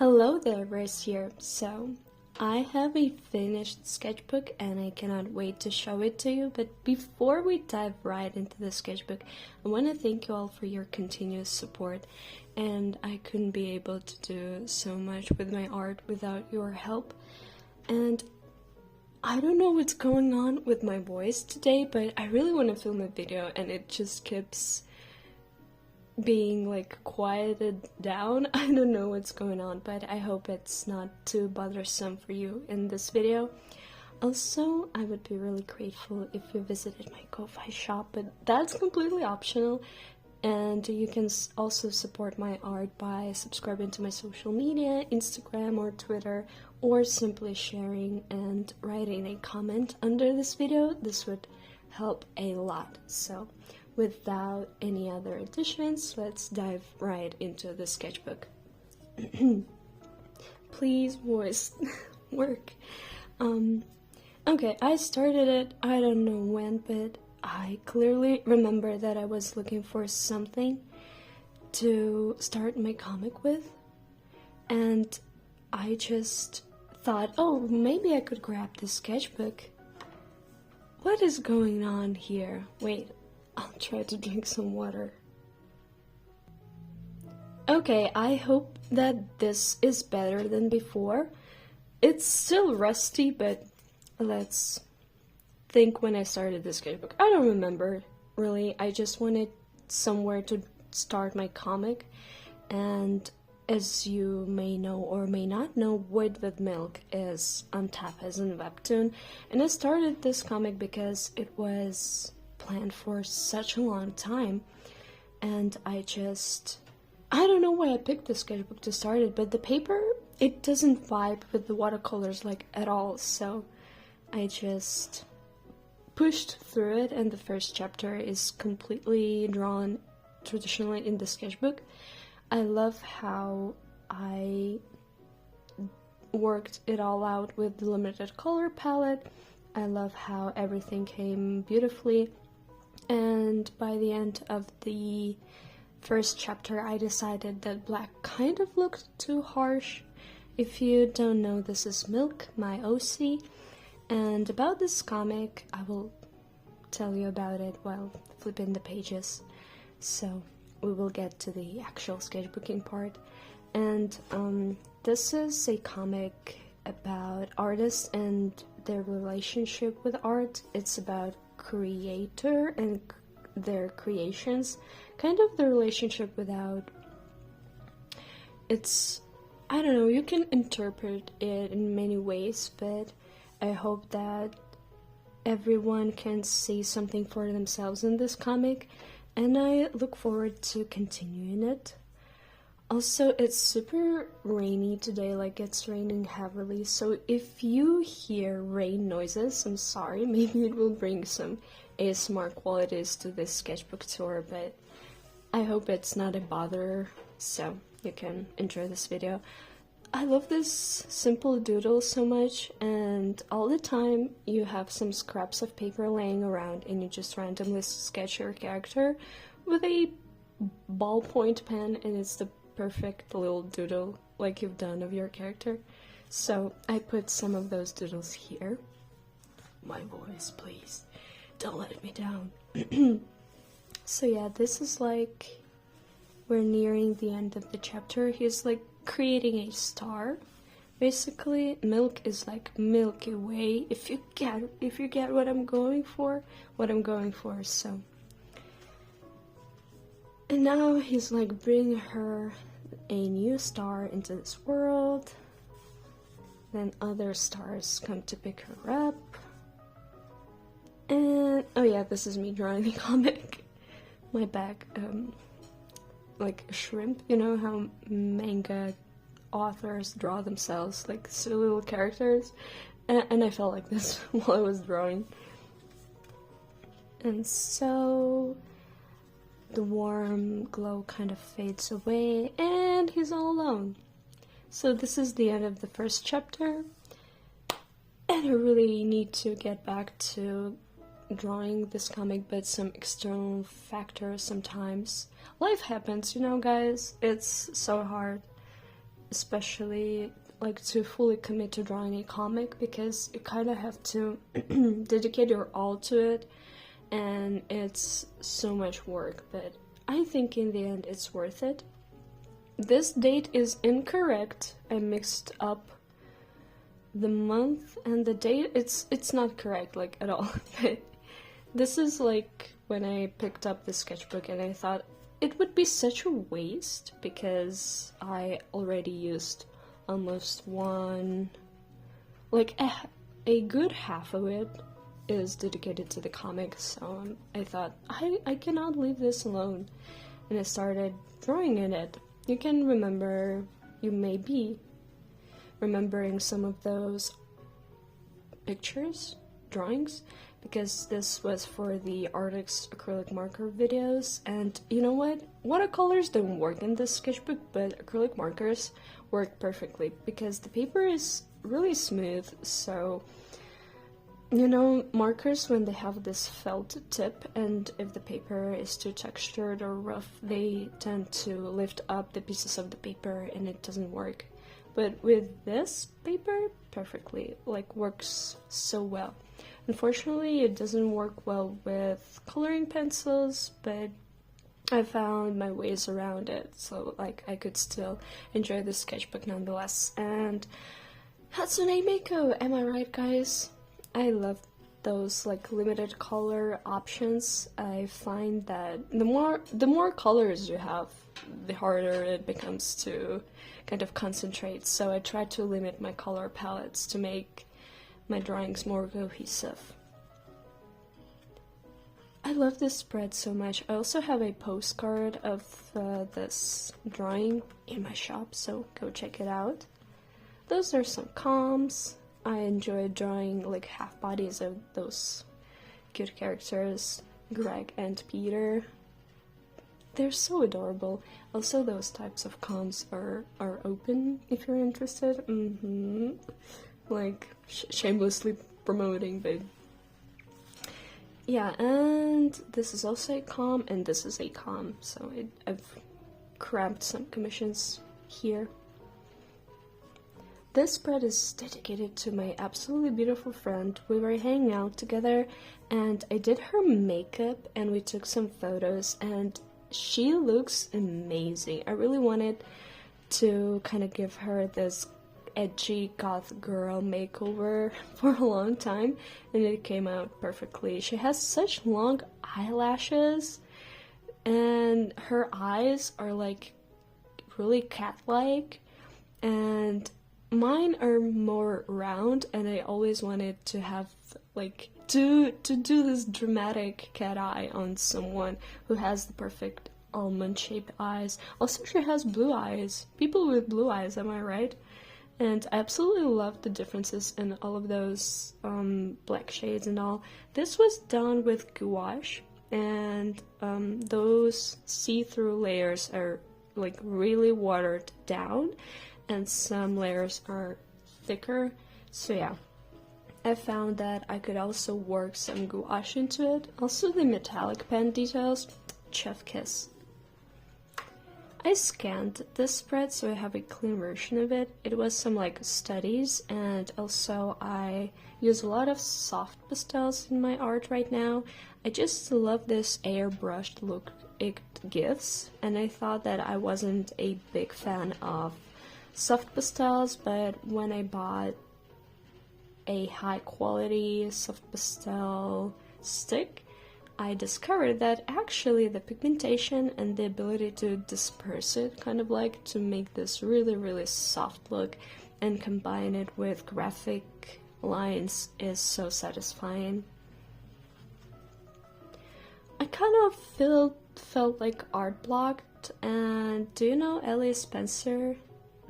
Hello there, Riz here. So, I have a finished sketchbook and I cannot wait to show it to you. But before we dive right into the sketchbook, I want to thank you all for your continuous support. And I couldn't be able to do so much with my art without your help. And I don't know what's going on with my voice today, but I really want to film a video and it just keeps being like quieted down. I don't know what's going on, but I hope it's not too bothersome for you in this video. Also, I would be really grateful if you visited my Ko-Fi shop, but that's completely optional. And you can also support my art by subscribing to my social media, Instagram or Twitter, or simply sharing and writing a comment under this video. This would help a lot. So without any other additions, let's dive right into the sketchbook. Please, voice, work. Okay, I started it, I don't know when, but I clearly remember that I was looking for something to start my comic with, and I just thought, oh, maybe I could grab this sketchbook. What is going on here? Wait, I'll try to drink some water. Okay, I hope that this is better than before. It's still rusty, but let's think when I started this sketchbook. I don't remember, really. I just wanted somewhere to start my comic, and as you may know or may not know, Wood with Milk is on tap as in webtoon, and I started this comic because it was planned for such a long time, and I don't know why I picked this sketchbook to start it, but the paper, it doesn't vibe with the watercolors like at all, so I just pushed through it, and the first chapter is completely drawn traditionally in the sketchbook. I love how I worked it all out with the limited color palette. I love how everything came beautifully, and by the end of the first chapter I decided that black kind of looked too harsh. If you don't know, this is Milk, my OC, and about this comic I will tell you about it while flipping the pages, so we will get to the actual sketchbooking part. And this is a comic about artists and their relationship with art. It's about creator and their creations, kind of the relationship without, it's, I don't know, you can interpret it in many ways, but I hope that everyone can see something for themselves in this comic, and I look forward to continuing it. Also, it's super rainy today, like it's raining heavily, so if you hear rain noises, I'm sorry. Maybe it will bring some ASMR qualities to this sketchbook tour, but I hope it's not a bother, so you can enjoy this video. I love this simple doodle so much, and all the time you have some scraps of paper laying around and you just randomly sketch your character with a ballpoint pen, and it's the perfect little doodle like you've done of your character. So I put some of those doodles here. My voice, please, don't let me down. So yeah, this is like, we're nearing the end of the chapter. He's like creating a star. Basically, Milk is like Milky Way, if you get what I'm going for, so. And now he's like bringing her a new star into this world. Then other stars come to pick her up. And oh yeah, this is me drawing the comic. My back, like a shrimp, you know how manga authors draw themselves, like silly little characters, and I felt like this while I was drawing. And so the warm glow kind of fades away and he's all alone. So this is the end of the first chapter, and I really need to get back to drawing this comic, but some external factors sometimes. Life happens, you know, guys. It's so hard. especially like to fully commit to drawing a comic, because you kind of have to dedicate your all to it, and it's so much work, but I think in the end it's worth it. This date is incorrect. I mixed up the month and the date. It's not correct, like, at all. This is like when I picked up the sketchbook and I thought it would be such a waste, because I already used almost one, like a good half of it is dedicated to the comic, so I thought I cannot leave this alone, and I started drawing in it. You can remember, you may be remembering some of those pictures, drawings, because this was for the Artix acrylic marker videos, and you know what? Watercolors don't work in this sketchbook, but acrylic markers work perfectly, because the paper is really smooth, so you know, markers, when they have this felt tip, and if the paper is too textured or rough, they tend to lift up the pieces of the paper and it doesn't work. But with this paper, perfectly, like, works so well. Unfortunately, it doesn't work well with coloring pencils, but I found my ways around it, so like I could still enjoy the sketchbook nonetheless. And Hatsune Miku, am I right, guys? I love those like limited color options. I find that the more colors you have, the harder it becomes to kind of concentrate. So I try to limit my color palettes to make my drawings more cohesive. I love this spread so much. I also have a postcard of this drawing in my shop, so go check it out. Those are some comms. I enjoy drawing like half bodies of those cute characters, Greg and Peter. They're so adorable. Also, those types of comms are open if you're interested. Like, shamelessly promoting, but yeah. And this is also a comm, and this is a comm, so I've cramped some commissions here. This spread is dedicated to my absolutely beautiful friend. We were hanging out together and I did her makeup and we took some photos, and she looks amazing. I really wanted to kind of give her this edgy goth girl makeover for a long time, and it came out perfectly. She has such long eyelashes and her eyes are like really cat-like, and mine are more round, and I always wanted to have like to do this dramatic cat eye on someone who has the perfect almond-shaped eyes. Also, she has blue eyes. People with blue eyes, am I right? And I absolutely love the differences in all of those black shades and all. This was done with gouache, and those see-through layers are like really watered down, and some layers are thicker. So yeah, I found that I could also work some gouache into it. Also, the metallic pen details, chef kiss. I scanned this spread so I have a clean version of it. It was some like studies, and also I use a lot of soft pastels in my art right now. I just love this airbrushed look it gives, and I thought that I wasn't a big fan of soft pastels, but when I bought a high quality soft pastel stick, I discovered that actually the pigmentation and the ability to disperse it, kind of like to make this really, really soft look and combine it with graphic lines, is so satisfying. I kind of felt like art blocked, and do you know Ellie Spencer?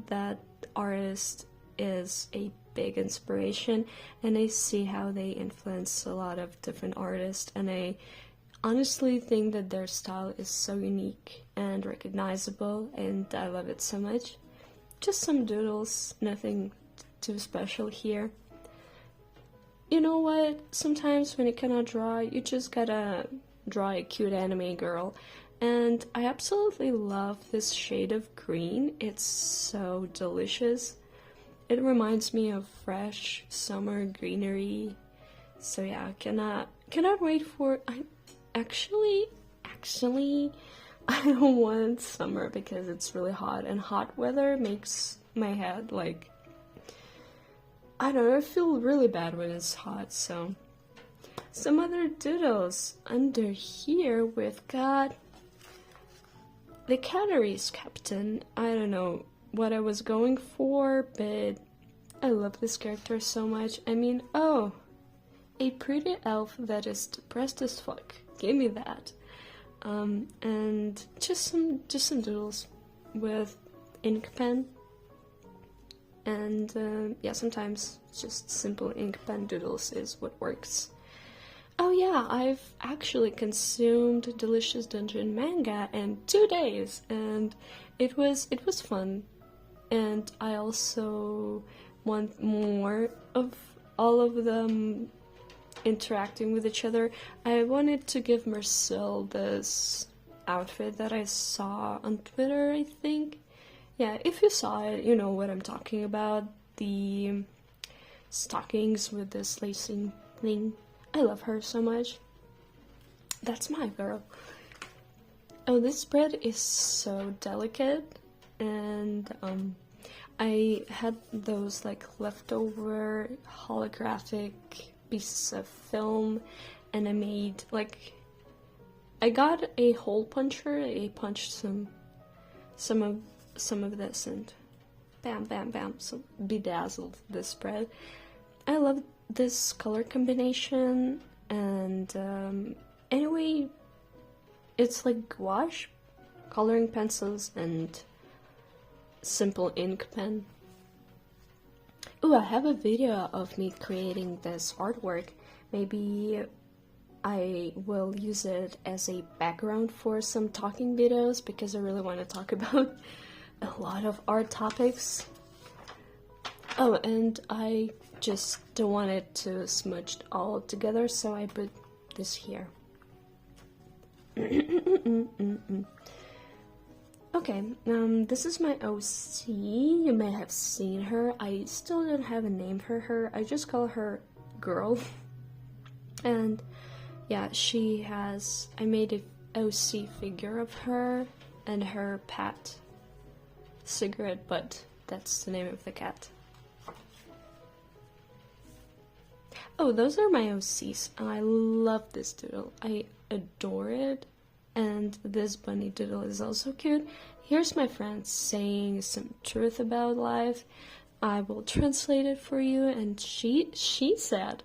That artist is a big inspiration, and I see how they influence a lot of different artists, and I honestly think that their style is so unique and recognizable, and I love it so much. Just some doodles, nothing too special here. You know what? Sometimes when you cannot draw, you just gotta draw a cute anime girl, And I absolutely love this shade of green. It's so delicious. It reminds me of fresh summer greenery. So yeah, cannot wait for. I actually I don't want summer because it's really hot, and hot weather makes my head like, I don't know, I feel really bad when it's hot. So some other doodles under here. We've got the Catteries Captain. I don't know what I was going for, but I love this character so much. I mean, oh, a pretty elf that is depressed as fuck. Give me that. And just some doodles with ink pen. And yeah, sometimes just simple ink pen doodles is what works. Oh yeah, I've actually consumed Delicious Dungeon manga in 2 days, and it was fun. And I also want more of all of them interacting with each other. I wanted to give Marcel this outfit that I saw on Twitter, I think. Yeah, if you saw it, you know what I'm talking about. The stockings with this lacing thing. I love her so much. That's my girl. Oh, this spread is so delicate, and I had those like leftover holographic pieces of film, and I made like, I got a hole puncher. I punched some of this, and bam bam bam, so bedazzled this spread. I love this color combination, and anyway, it's like gouache, coloring pencils, and simple ink pen. Ooh, I have a video of me creating this artwork. Maybe I will use it as a background for some talking videos, because I really want to talk about a lot of art topics. Oh, and I just don't want it to smudge all together, so I put this here. Okay, this is my OC. You may have seen her. I still don't have a name for her. I just call her Girl. And yeah, I made an OC figure of her and her pet cigarette butt. That's the name of the cat. Oh, those are my OCs. I love this doodle. I adore it. And this bunny doodle is also cute. Here's my friend saying some truth about life. I will translate it for you. And she said,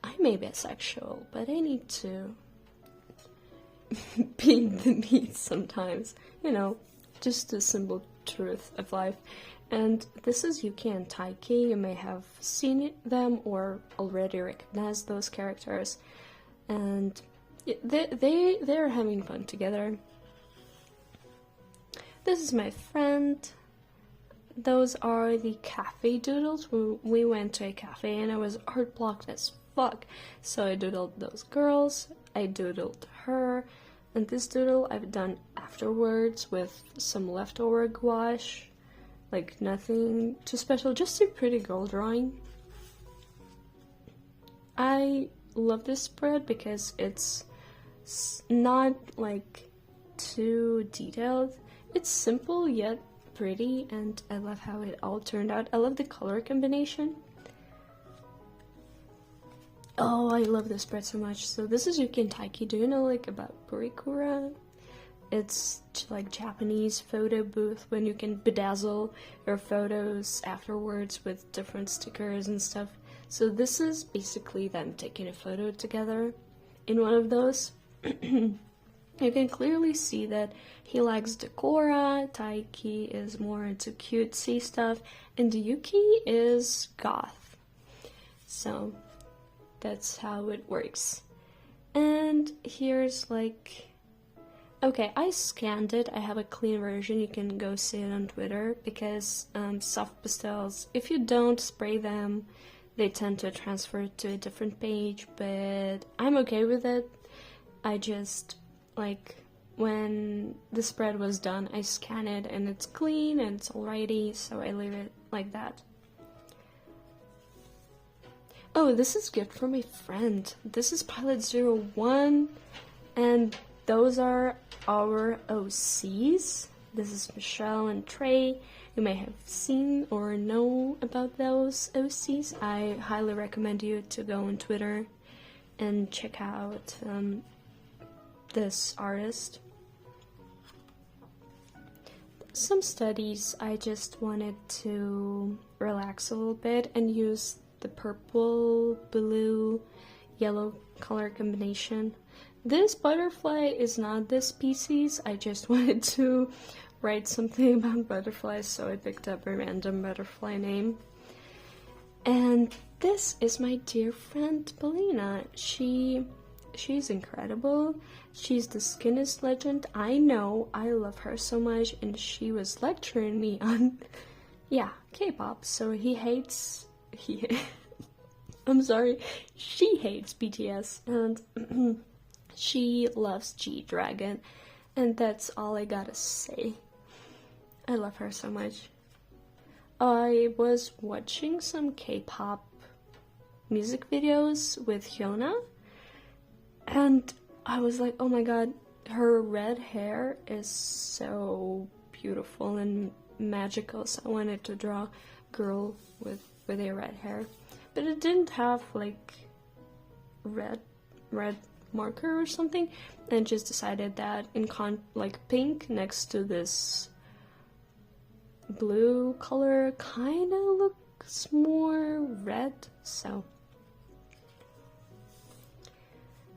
I'm a bisexual, but I need to beat the meat sometimes. You know, just the simple truth of life. And this is Yuki and Taiki. You may have seen them or already recognized those characters. And they're having fun together. This is my friend. Those are the cafe doodles. We went to a cafe and I was art blocked as fuck. So I doodled those girls. I doodled her. And this doodle I've done afterwards with some leftover gouache. Like nothing too special, just a pretty girl drawing. I love this spread because it's not like too detailed. It's simple yet pretty, and I love how it all turned out. I love the color combination. Oh, I love this spread so much. So this is Yuki and Taiki. Do you know like about Purikura? It's like Japanese photo booth when you can bedazzle your photos afterwards with different stickers and stuff. So this is basically them taking a photo together in one of those. You can clearly see that he likes Decora, Taiki is more into cutesy stuff, and Yuki is goth. So that's how it works. And here's like... Okay, I scanned it. I have a clean version. You can go see it on Twitter, because soft pastels, if you don't spray them, they tend to transfer to a different page, but I'm okay with it. I just like when the spread was done, I scan it and it's clean and it's alrighty, so I leave it like that. Oh, this is good for my friend. This is Pilot01, and those are our OCs. This is Michelle and Trey. You may have seen or know about those OCs. I highly recommend you to go on Twitter and check out this artist. Some studies, I just wanted to relax a little bit and use the purple, blue, yellow color combination. This butterfly is not this species. I just wanted to write something about butterflies, so I picked up a random butterfly name. And this is my dear friend Polina. She's incredible. She's the skinniest legend. I know, I love her so much, and she was lecturing me on K-pop. So I'm sorry, she hates BTS, and she loves G-Dragon, and that's all I gotta say. I love her so much. I was watching some K-pop music videos with Hyuna, and I was like, oh my god, her red hair is so beautiful and magical, so I wanted to draw a girl with a red hair. But it didn't have like red marker or something, and just decided that in pink next to this blue color kind of looks more red. So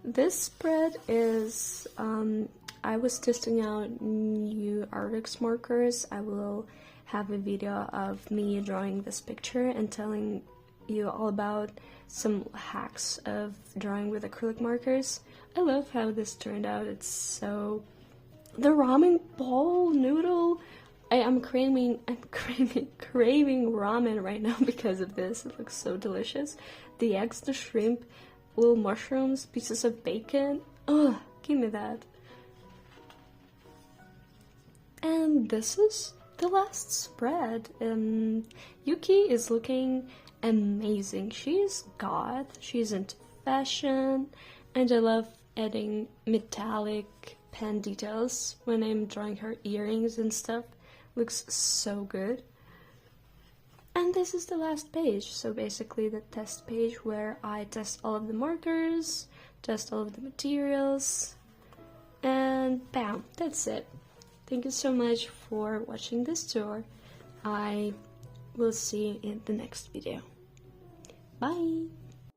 this spread is I was testing out new Artix markers. I will have a video of me drawing this picture and telling you all about some hacks of drawing with acrylic markers. I love how this turned out. It's so... the ramen bowl noodle, I'm craving ramen right now because of this. It looks so delicious. The eggs, the shrimp, little mushrooms, pieces of bacon. Ugh, give me that. And this is the last spread. Yuki is looking amazing. She's goth, she's into fashion, and I love adding metallic pen details when I'm drawing her earrings and stuff. Looks so good. And this is the last page, so basically the test page where I test all of the markers, test all of the materials, and bam, that's it. Thank you so much for watching this tour. I will see you in the next video. Bye!